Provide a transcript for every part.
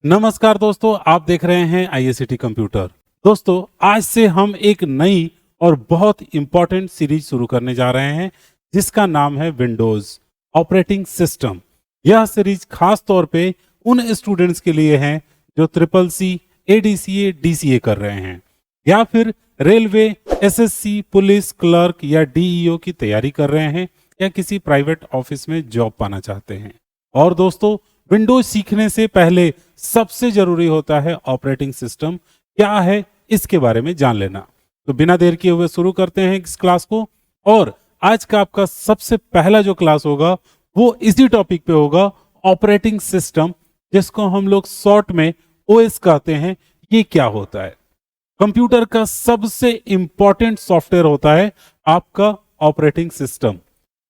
नमस्कार दोस्तों, आप देख रहे हैं आईएससीटी कंप्यूटर। दोस्तों, आज से हम एक नई और बहुत इंपॉर्टेंट सीरीज शुरू करने जा रहे हैं जिसका नाम है विंडोज ऑपरेटिंग सिस्टम। यह सीरीज खास तौर पे उन स्टूडेंट्स के लिए है जो ट्रिपल सी, एडीसीए, डीसीए कर रहे हैं या फिर रेलवे, एसएससी, पुलिस, क्लर्क या डीईओ की तैयारी कर रहे हैं या किसी प्राइवेट ऑफिस में जॉब पाना चाहते हैं। और दोस्तों, विंडोज सीखने से पहले सबसे जरूरी होता है ऑपरेटिंग सिस्टम क्या है, इसके बारे में जान लेना। तो बिना देर किए हुए शुरू करते हैं इस क्लास को। और आज का आपका सबसे पहला जो क्लास होगा वो इसी टॉपिक पे होगा, ऑपरेटिंग सिस्टम, जिसको हम लोग शॉर्ट में ओएस कहते हैं। ये क्या होता है? कंप्यूटर का सबसे इंपॉर्टेंट सॉफ्टवेयर होता है आपका ऑपरेटिंग सिस्टम।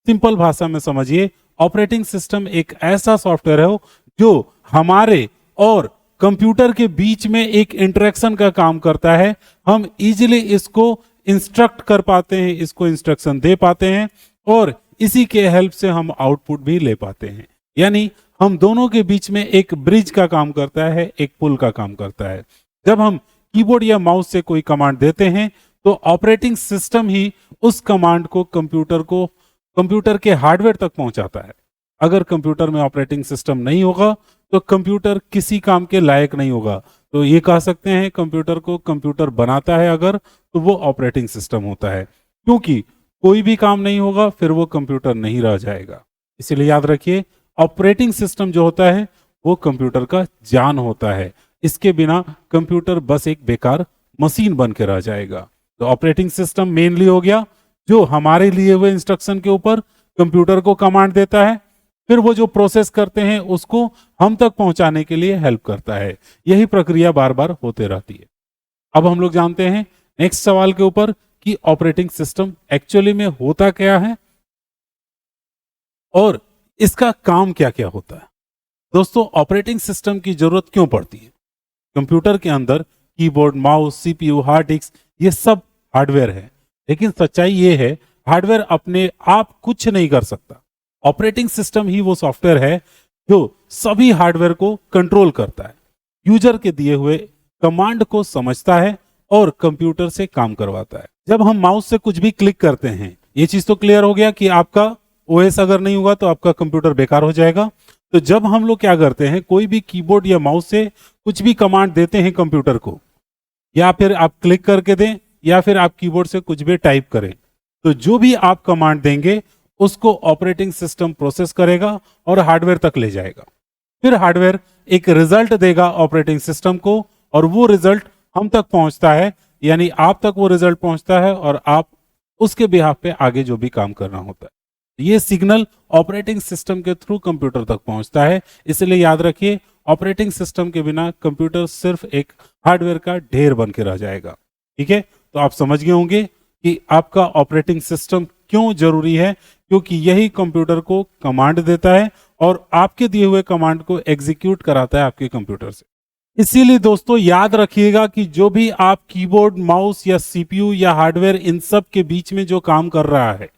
सिंपल भाषा में समझिए, ऑपरेटिंग सिस्टम एक ऐसा सॉफ्टवेयर है जो हमारे और कंप्यूटर के बीच में एक इंटरेक्शन का काम करता है। हम इजीली इसको इंस्ट्रक्ट कर पाते हैं, इसको इंस्ट्रक्शन दे पाते हैं और इसी के हेल्प से हम आउटपुट भी ले पाते हैं। यानी हम दोनों के बीच में एक ब्रिज का काम करता है, एक पुल का काम करता है। जब हम कीबोर्ड या माउस से कोई कमांड देते हैं तो ऑपरेटिंग सिस्टम ही उस कमांड को कंप्यूटर के हार्डवेयर तक पहुंचाता है। अगर कंप्यूटर में ऑपरेटिंग सिस्टम नहीं होगा तो कंप्यूटर किसी काम के लायक नहीं होगा। तो ये कह सकते हैं कंप्यूटर को कंप्यूटर बनाता है अगर, तो वो ऑपरेटिंग सिस्टम होता है, क्योंकि कोई भी काम नहीं होगा फिर वो कंप्यूटर नहीं रह जाएगा। इसीलिए याद रखिए, ऑपरेटिंग सिस्टम जो होता है वो कंप्यूटर का जान होता है। इसके बिना कंप्यूटर बस एक बेकार मशीन बन के रह जाएगा। तो ऑपरेटिंग सिस्टम मेनली हो गया जो हमारे लिए हुए इंस्ट्रक्शन के ऊपर कंप्यूटर को कमांड देता है, फिर वो जो प्रोसेस करते हैं उसको हम तक पहुंचाने के लिए हेल्प करता है। यही प्रक्रिया बार बार होते रहती है। अब हम लोग जानते हैं नेक्स्ट सवाल के ऊपर कि ऑपरेटिंग सिस्टम एक्चुअली में होता क्या है और इसका काम क्या क्या होता है। दोस्तों, ऑपरेटिंग सिस्टम की जरूरत क्यों पड़ती है? कंप्यूटर के अंदर keyboard, mouse, CPU, hard disk, ये सब हार्डवेयर है। लेकिन सच्चाई ये है, हार्डवेयर अपने आप कुछ नहीं कर सकता। ऑपरेटिंग सिस्टम ही वो सॉफ्टवेयर है जो सभी हार्डवेयर को कंट्रोल करता है, यूजर के दिए हुए कमांड को समझता है और कंप्यूटर से काम करवाता है। जब हम माउस से कुछ भी क्लिक करते हैं, ये चीज तो क्लियर हो गया कि आपका ओएस अगर नहीं होगा तो आपका कंप्यूटर बेकार हो जाएगा। तो जब हम लोग क्या करते हैं, कोई भी कीबोर्ड या माउस से कुछ भी कमांड देते हैं कंप्यूटर को, या फिर आप क्लिक करके दें या फिर आप कीबोर्ड से कुछ भी टाइप करें, तो जो भी आप कमांड देंगे उसको ऑपरेटिंग सिस्टम प्रोसेस करेगा और हार्डवेयर तक ले जाएगा। फिर हार्डवेयर एक रिजल्ट देगा ऑपरेटिंग सिस्टम को और वो रिजल्ट हम तक पहुंचता है, यानी आप तक वो रिजल्ट पहुंचता है और आप उसके बिहाफ पे आगे जो भी काम करना होता है, ये सिग्नल ऑपरेटिंग सिस्टम के थ्रू कंप्यूटर तक पहुंचता है। इसलिए याद रखिए, ऑपरेटिंग सिस्टम के बिना कंप्यूटर सिर्फ एक हार्डवेयर का ढेर बन के रह जाएगा। ठीक है, तो आप समझ गए होंगे कि आपका ऑपरेटिंग सिस्टम क्यों जरूरी है, क्योंकि यही कंप्यूटर को कमांड देता है और आपके दिए हुए कमांड को एग्जीक्यूट कराता है आपके कंप्यूटर से। इसीलिए दोस्तों, याद रखिएगा कि जो भी आप कीबोर्ड, माउस या सीपीयू या हार्डवेयर, इन सब के बीच में जो काम कर रहा है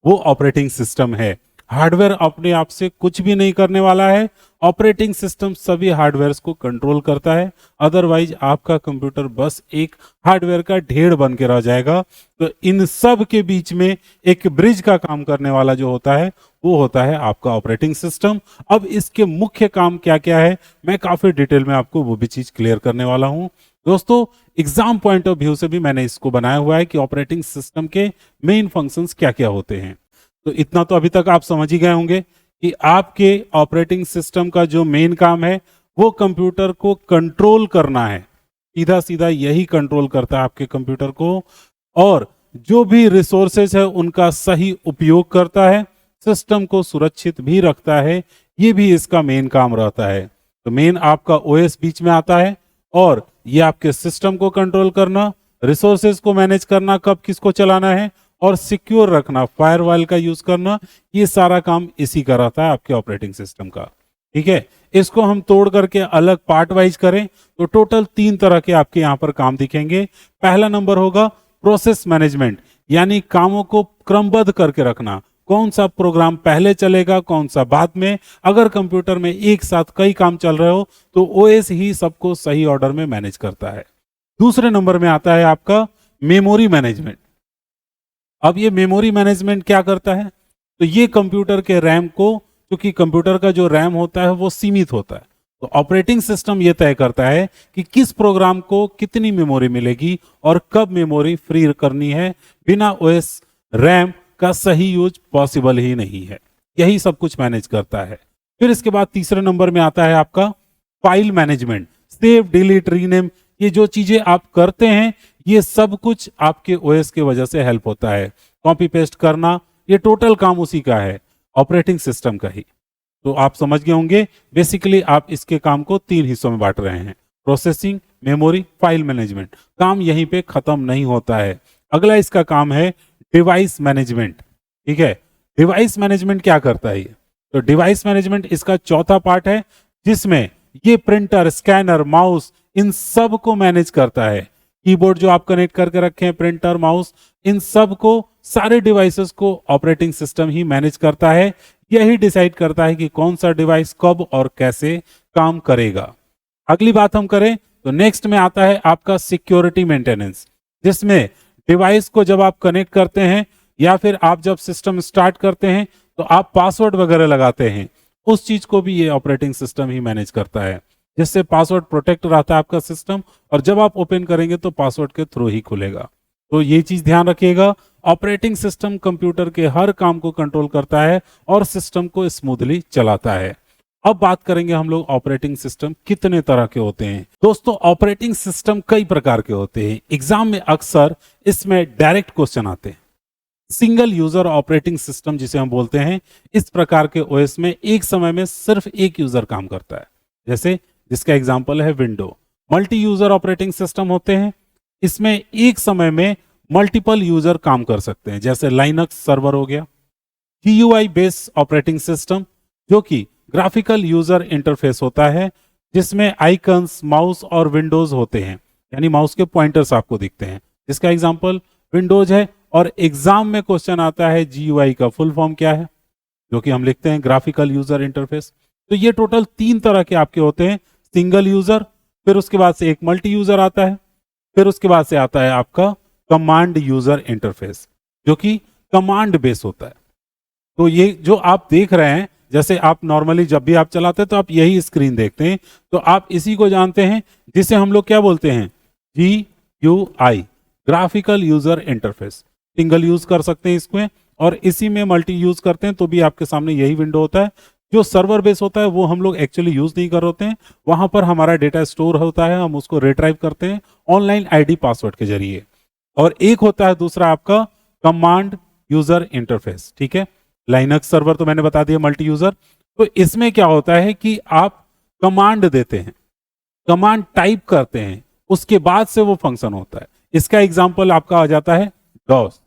वो ऑपरेटिंग सिस्टम है। हार्डवेयर अपने आप से कुछ भी नहीं करने वाला है, ऑपरेटिंग सिस्टम सभी हार्डवेयर्स को कंट्रोल करता है। अदरवाइज आपका कंप्यूटर बस एक हार्डवेयर का ढेर बन के रह जाएगा। तो इन सब के बीच में एक ब्रिज का काम करने वाला जो होता है वो होता है आपका ऑपरेटिंग सिस्टम। अब इसके मुख्य काम क्या क्या है, मैं काफी डिटेल में आपको वो भी चीज क्लियर करने वाला हूं। दोस्तों, एग्जाम पॉइंट ऑफ व्यू से भी मैंने इसको बनाया हुआ है कि ऑपरेटिंग सिस्टम के मेन फंक्शंस क्या क्या होते हैं। तो इतना तो अभी तक आप समझ ही गए होंगे कि आपके ऑपरेटिंग सिस्टम का जो मेन काम है वो कंप्यूटर को कंट्रोल करना है। सीधा सीधा यही कंट्रोल करता है आपके कंप्यूटर को, और जो भी रिसोर्सेज है उनका सही उपयोग करता है, सिस्टम को सुरक्षित भी रखता है। ये भी इसका मेन काम रहता है। तो मेन आपका ओएस बीच में आता है और ये आपके सिस्टम को कंट्रोल करना, रिसोर्सेज को मैनेज करना, कब किसको चलाना है, और सिक्योर रखना, फायरवॉल का यूज करना, ये सारा काम इसी का रहता है आपके ऑपरेटिंग सिस्टम का। ठीक है, इसको हम तोड़ करके अलग पार्ट वाइज करें तो टोटल 3 तरह के आपके यहाँ पर काम दिखेंगे। पहला नंबर होगा प्रोसेस मैनेजमेंट, यानी कामों को क्रमबद्ध करके रखना, कौन सा प्रोग्राम पहले चलेगा, कौन सा बाद में। अगर कंप्यूटर में एक साथ कई काम चल रहे हो तो ओएस ही सबको सही ऑर्डर में मैनेज करता है। दूसरे नंबर में आता है आपका मेमोरी मैनेजमेंट। अब ये मेमोरी मैनेजमेंट क्या करता है, तो ये कंप्यूटर के रैम को, क्योंकि कंप्यूटर का जो रैम होता है वो सीमित होता है, तो ऑपरेटिंग सिस्टम ये तय करता है कि किस प्रोग्राम को कितनी मेमोरी मिलेगी और कब मेमोरी फ्री करनी है। बिना ओएस रैम का सही यूज पॉसिबल ही नहीं है। यही सब कुछ मैनेज करता है। फिर इसके बाद तीसरे नंबर में आता है आपका file management. Save, delete, rename, ये जो चीजें आप करते हैं ये सब कुछ आपके ओएस की वजह से हेल्प होता है। कॉपी पेस्ट करना, ये टोटल काम उसी का है, ऑपरेटिंग सिस्टम का ही। तो आप समझ गए होंगे, बेसिकली आप इसके काम को 3 हिस्सों में बांट रहे हैं, प्रोसेसिंग, मेमोरी, फाइल मैनेजमेंट। काम यहीं पे खत्म नहीं होता है। अगला इसका काम है डिवाइस मैनेजमेंट। ठीक है, डिवाइस मैनेजमेंट क्या करता है ये, तो डिवाइस मैनेजमेंट इसका चौथा पार्ट है, जिसमें ये प्रिंटर, स्कैनर, माउस, इन सब को मैनेज करता है। कीबोर्ड जो आप कनेक्ट करके रखे हैं, प्रिंटर, माउस, इन सब को, सारे डिवाइसेस को ऑपरेटिंग सिस्टम ही मैनेज करता है। यही डिसाइड करता है कि कौन सा डिवाइस कब और कैसे काम करेगा। अगली बात हम करें तो नेक्स्ट में आता है आपका सिक्योरिटी मेंटेनेंस, जिसमें डिवाइस को जब आप कनेक्ट करते हैं या फिर आप जब सिस्टम स्टार्ट करते हैं तो आप पासवर्ड वगैरह लगाते हैं, उस चीज को भी ये ऑपरेटिंग सिस्टम ही मैनेज करता है, जिससे पासवर्ड प्रोटेक्ट रहता है आपका सिस्टम, और जब आप ओपन करेंगे तो पासवर्ड के थ्रू ही खुलेगा। तो ये चीज ध्यान रखिएगा, ऑपरेटिंग सिस्टम कंप्यूटर के हर काम को कंट्रोल करता है और सिस्टम को स्मूथली चलाता है। अब बात करेंगे हम लोग ऑपरेटिंग सिस्टम कितने तरह के होते हैं। दोस्तों, ऑपरेटिंग सिस्टम कई प्रकार के होते हैं। एग्जाम में अक्सर इसमें डायरेक्ट क्वेश्चन आते हैं। सिंगल यूजर ऑपरेटिंग सिस्टम जिसे हम बोलते हैं, इस प्रकार के ओएस में एक समय में सिर्फ एक यूजर काम करता है, जैसे जिसका एग्जांपल है window. Multi user operating system होते हैं, इसमें एक समय में मल्टीपल यूजर काम कर सकते हैं, जैसे लाइनक्स सर्वर हो गया। GUI बेस्ड ऑपरेटिंग सिस्टम, जो कि ग्राफिकल यूजर इंटरफेस होता है, जिसमें आइकन्स, माउस और विंडोज होते हैं, यानी माउस के पॉइंटर्स आपको दिखते हैं, जिसका एग्जांपल विंडोज है। और एग्जाम में क्वेश्चन आता है GUI का फुल फॉर्म क्या है, जो कि हम लिखते हैं ग्राफिकल यूजर इंटरफेस। तो ये टोटल 3 तरह के आपके होते हैं, सिंगल यूजर, फिर उसके बाद से एक मल्टी यूजर आता है, फिर उसके बाद से आता है आपका कमांड यूजर इंटरफेस, जो कि कमांड बेस होता है। तो ये जो आप देख रहे हैं, जैसे आप नॉर्मली जब भी आप चलाते हैं तो आप यही स्क्रीन देखते हैं, तो आप इसी को जानते हैं, जिसे हम लोग क्या बोलते हैं, GUI, graphical user interface. Single use कर सकते हैं इसको, और इसी में मल्टी यूज करते हैं तो भी आपके सामने यही विंडो होता है। जो सर्वर बेस होता है वो हम लोग एक्चुअली यूज नहीं कर होते हैं, वहां पर हमारा डेटा स्टोर होता है, हम उसको रिट्राइव करते हैं ऑनलाइन ID पासवर्ड के जरिए। और एक होता है दूसरा आपका कमांड यूजर इंटरफेस। ठीक है, लाइनक्स सर्वर तो मैंने बता दिया मल्टी यूजर। तो इसमें क्या होता है कि आप कमांड देते हैं, कमांड टाइप करते हैं, उसके बाद से वो फंक्शन होता है। इसका एग्जांपल आपका आ जाता है डॉस।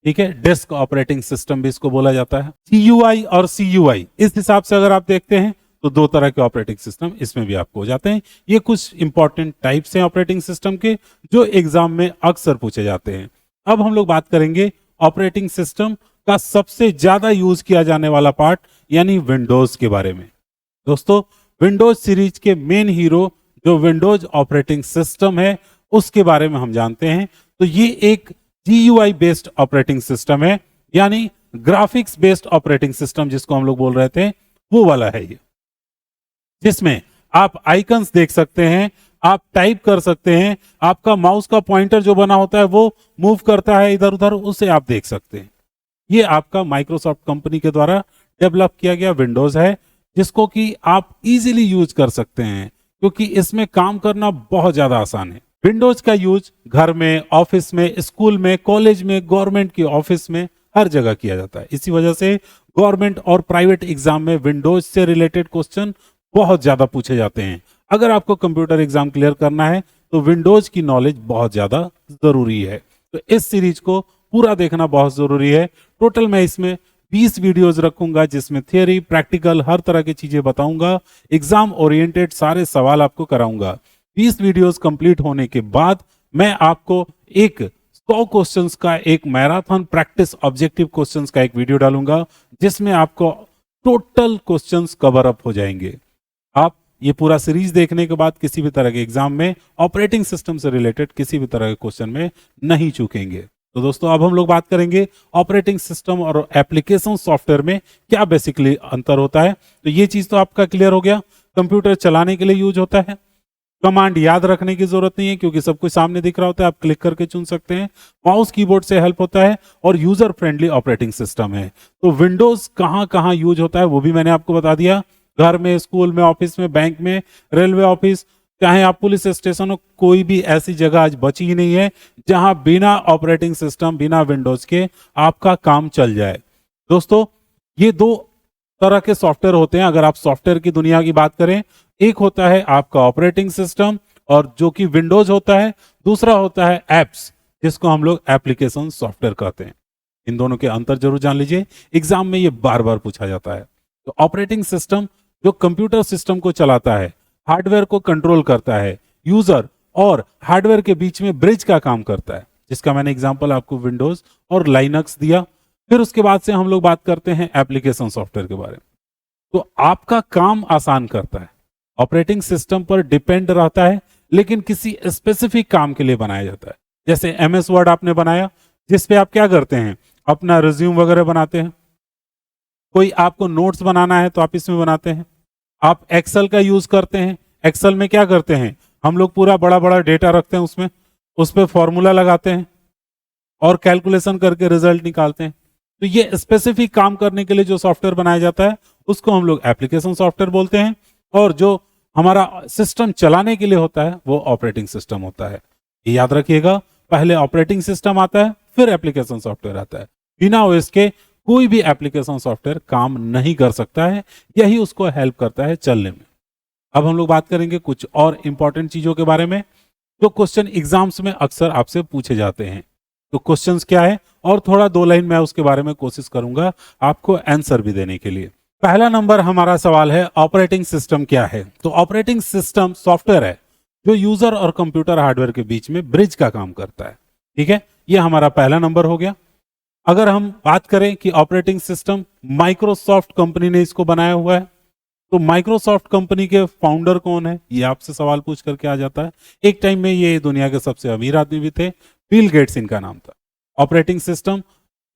ठीक है, डेस्क ऑपरेटिंग सिस्टम भी इसको बोला जाता है। GUI और CUI, इस हिसाब से अगर आप देखते हैं तो 2 तरह के ऑपरेटिंग सिस्टम इसमें भी आपको हो जाते हैं। ये कुछ इंपॉर्टेंट टाइप्स हैं ऑपरेटिंग सिस्टम के, जो एग्जाम में अक्सर पूछे जाते हैं। अब हम लोग बात करेंगे ऑपरेटिंग सिस्टम का सबसे ज्यादा यूज किया जाने वाला पार्ट, यानी विंडोज के बारे में। दोस्तों, विंडोज सीरीज के मेन हीरो जो विंडोज ऑपरेटिंग सिस्टम है, उसके बारे में हम जानते हैं। तो ये एक GUI बेस्ड ऑपरेटिंग सिस्टम है, यानी ग्राफिक्स बेस्ड ऑपरेटिंग सिस्टम जिसको हम लोग बोल रहे थे, वो वाला है ये, जिसमें आप आइकन्स देख सकते हैं, आप टाइप कर सकते हैं, आपका माउस का पॉइंटर जो बना होता है वो मूव करता है इधर उधर, उसे आप देख सकते हैं। ये आपका माइक्रोसॉफ्ट कंपनी के द्वारा डेवलप किया गया विंडोज है, जिसको कि आप इजीली यूज कर सकते हैं, क्योंकि इसमें काम करना बहुत ज्यादा आसान है। विंडोज का यूज घर में, ऑफिस में, स्कूल में, कॉलेज में, गवर्नमेंट की ऑफिस में, हर जगह किया जाता है। इसी वजह से गवर्नमेंट और प्राइवेट एग्जाम में विंडोज से रिलेटेड क्वेश्चन बहुत ज्यादा पूछे जाते हैं। अगर आपको कंप्यूटर एग्जाम क्लियर करना है तो विंडोज की नॉलेज बहुत ज्यादा जरूरी है। तो इस सीरीज को पूरा देखना बहुत जरूरी है। टोटल मैं इसमें 20 वीडियोज रखूंगा, जिसमें थियरी, प्रैक्टिकल, हर तरह की चीजें बताऊंगा, एग्जाम ओरिएंटेड सारे सवाल आपको कराऊंगा। 20 वीडियोस कंप्लीट होने के बाद मैं आपको एक 100 क्वेश्चंस का एक मैराथन प्रैक्टिस ऑब्जेक्टिव क्वेश्चंस का एक वीडियो डालूंगा, जिसमें आपको टोटल क्वेश्चंस कवर अप हो जाएंगे। आप ये पूरा सीरीज देखने के बाद किसी भी तरह के एग्जाम में ऑपरेटिंग सिस्टम से रिलेटेड किसी भी तरह के क्वेश्चन में नहीं चूकेंगे। तो दोस्तों, अब हम लोग बात करेंगे ऑपरेटिंग सिस्टम और एप्लीकेशन सॉफ्टवेयर में क्या बेसिकली अंतर होता है। तो ये चीज तो आपका क्लियर हो गया। कंप्यूटर चलाने के लिए यूज होता है, कमांड याद रखने की जरूरत नहीं है क्योंकि सब कुछ सामने दिख रहा होता है, आप क्लिक करके चुन सकते हैं। माउस कीबोर्ड से हेल्प होता है और यूजर फ्रेंडली ऑपरेटिंग सिस्टम है। तो विंडोज कहां कहां यूज होता है वो भी मैंने आपको बता दिया। घर में, स्कूल में, ऑफिस में, बैंक में, रेलवे ऑफिस, चाहे आप पुलिस स्टेशन हो, कोई भी ऐसी जगह आज बची ही नहीं है जहां बिना ऑपरेटिंग सिस्टम, बिना विंडोज के आपका काम चल जाए। दोस्तों, ये दो तरह के सॉफ्टवेयर होते हैं। अगर आप सॉफ्टवेयर की दुनिया की बात करें, एक होता है आपका ऑपरेटिंग सिस्टम और जो कि विंडोज होता है, दूसरा होता है एप्स, जिसको हम लोग एप्लीकेशन सॉफ्टवेयर कहते हैं। इन दोनों के अंतर जरूर जान लीजिए, एग्जाम में ये बार बार पूछा जाता है। तो ऑपरेटिंग सिस्टम जो कंप्यूटर सिस्टम को चलाता है, हार्डवेयर को कंट्रोल करता है, यूजर और हार्डवेयर के बीच में ब्रिज का काम करता है, जिसका मैंने एग्जांपल आपको विंडोज और लाइनक्स दिया। फिर उसके बाद से हम लोग बात करते हैं एप्लीकेशन सॉफ्टवेयर के बारे में। तो आपका काम आसान करता है, ऑपरेटिंग सिस्टम पर डिपेंड रहता है, लेकिन किसी स्पेसिफिक काम के लिए बनाया जाता है। जैसे एमएस वर्ड आपने बनाया, जिसपे आप क्या करते हैं, अपना रिज्यूम वगैरह बनाते हैं। कोई आपको नोट्स बनाना है तो आप इसमें बनाते हैं। आप एक्सेल का यूज करते हैं, एक्सेल में क्या करते हैं, हम लोग पूरा बड़ा बड़ा डेटा रखते हैं, उसमें उस पर फॉर्मूला लगाते हैं और कैलकुलेशन करके रिजल्ट निकालते हैं। तो ये स्पेसिफिक काम करने के लिए जो सॉफ्टवेयर बनाया जाता है उसको हम लोग एप्लीकेशन सॉफ्टवेयर बोलते हैं, और जो हमारा सिस्टम चलाने के लिए होता है वो ऑपरेटिंग सिस्टम होता है। ये याद रखिएगा, पहले ऑपरेटिंग सिस्टम आता है, फिर एप्लीकेशन सॉफ्टवेयर आता है। बिना ओएस के कोई भी एप्लीकेशन सॉफ्टवेयर काम नहीं कर सकता है, यही उसको हेल्प करता है चलने में। अब हम लोग बात करेंगे कुछ और इंपॉर्टेंट चीजों के बारे में जो क्वेश्चन एग्जाम्स में अक्सर आपसे पूछे जाते हैं। तो क्वेश्चंस क्या है, और थोड़ा 2 लाइन मैं उसके बारे में कोशिश करूंगा आपको आंसर भी देने के लिए। पहला नंबर हमारा सवाल है, ऑपरेटिंग सिस्टम क्या है। तो ऑपरेटिंग सिस्टम सॉफ्टवेयर है जो यूजर और कंप्यूटर हार्डवेयर के बीच में ब्रिज का काम करता है। ठीक है, ये हमारा पहला नंबर हो गया। अगर हम बात करें कि ऑपरेटिंग सिस्टम माइक्रोसॉफ्ट कंपनी ने इसको बनाया हुआ है, तो माइक्रोसॉफ्ट कंपनी के फाउंडर कौन है, ये आपसे सवाल पूछ करके आ जाता है। एक टाइम में ये दुनिया के सबसे अमीर आदमी भी थे, बिल गेट्स इनका नाम था। ऑपरेटिंग सिस्टम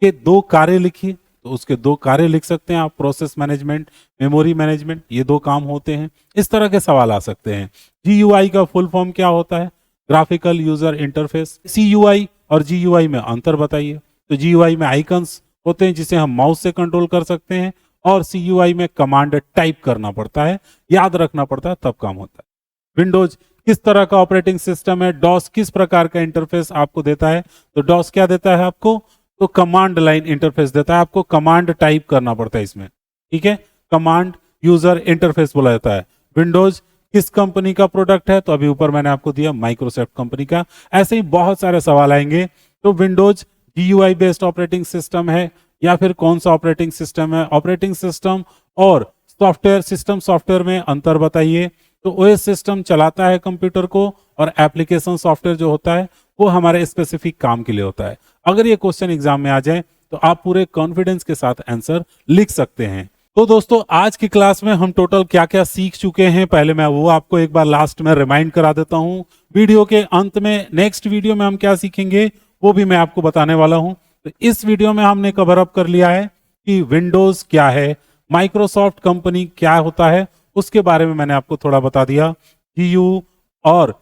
के 2 कार्य लिखिए, तो उसके 2 कार्य लिख सकते हैं आप, प्रोसेस मैनेजमेंट, मेमोरी मैनेजमेंट, ये 2 काम होते हैं। इस तरह के सवाल आ सकते हैं। GUI का फुल फॉर्म क्या होता है, ग्राफिकल यूजर इंटरफेस। CUI और GUI में अंतर बताइए। तो GUI में आइकन्स होते हैं जिसे हम माउस से कंट्रोल कर सकते हैं, और CUI में कमांड टाइप करना पड़ता है, याद रखना पड़ता है, तब काम होता है। विंडोज किस तरह का ऑपरेटिंग सिस्टम है, डॉस किस प्रकार का इंटरफेस आपको देता है। तो डॉस क्या देता है आपको, तो कमांड लाइन इंटरफेस देता है, आपको कमांड टाइप करना पड़ता है इसमें। ठीक है, कमांड यूजर इंटरफेस बोला जाता है। विंडोज किस कंपनी का प्रोडक्ट है, तो अभी ऊपर मैंने आपको दिया माइक्रोसॉफ्ट कंपनी का। ऐसे ही बहुत सारे सवाल आएंगे। तो Windows GUI based operating system है या फिर कौन सा ऑपरेटिंग सिस्टम है, ऑपरेटिंग सिस्टम और सॉफ्टवेयर सिस्टम सॉफ्टवेयर में अंतर बताइए। तो OS सिस्टम चलाता है कंप्यूटर को, और एप्लीकेशन सॉफ्टवेयर जो होता है वो हमारे स्पेसिफिक काम के लिए होता है। अगर ये क्वेश्चन एग्जाम में आ जाए तो आप पूरे कॉन्फिडेंस के साथ आंसर लिख सकते हैं। तो दोस्तों, आज की क्लास में हम टोटल क्या क्या सीख चुके हैं, पहले मैं वो आपको एक बार लास्ट में रिमाइंड करा देता हूं। वीडियो के अंत में नेक्स्ट वीडियो में हम क्या सीखेंगे वो भी मैं आपको बताने वाला हूं। तो इस वीडियो में हमने कवर अप कर लिया है कि विंडोज क्या है, माइक्रोसॉफ्ट कंपनी क्या होता है, उसके बारे में मैंने आपको थोड़ा बता दिया। GU और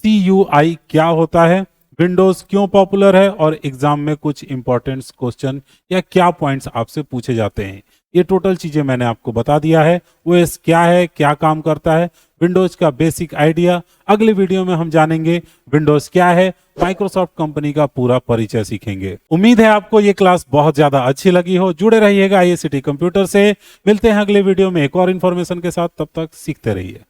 CUI क्या होता है, विंडोज क्यों पॉपुलर है, और एग्जाम में कुछ इंपॉर्टेंट क्वेश्चन या क्या पॉइंट्स आपसे पूछे जाते हैं, ये टोटल चीजें मैंने आपको बता दिया है। OS क्या है, क्या काम करता है, विंडोज का बेसिक आइडिया। अगले वीडियो में हम जानेंगे विंडोज क्या है, माइक्रोसॉफ्ट कंपनी का पूरा परिचय सीखेंगे। उम्मीद है आपको ये क्लास बहुत ज्यादा अच्छी लगी हो। जुड़े रहिएगा IICT कंप्यूटर से। मिलते हैं अगले वीडियो में एक और इन्फॉर्मेशन के साथ, तब तक सीखते रहिए।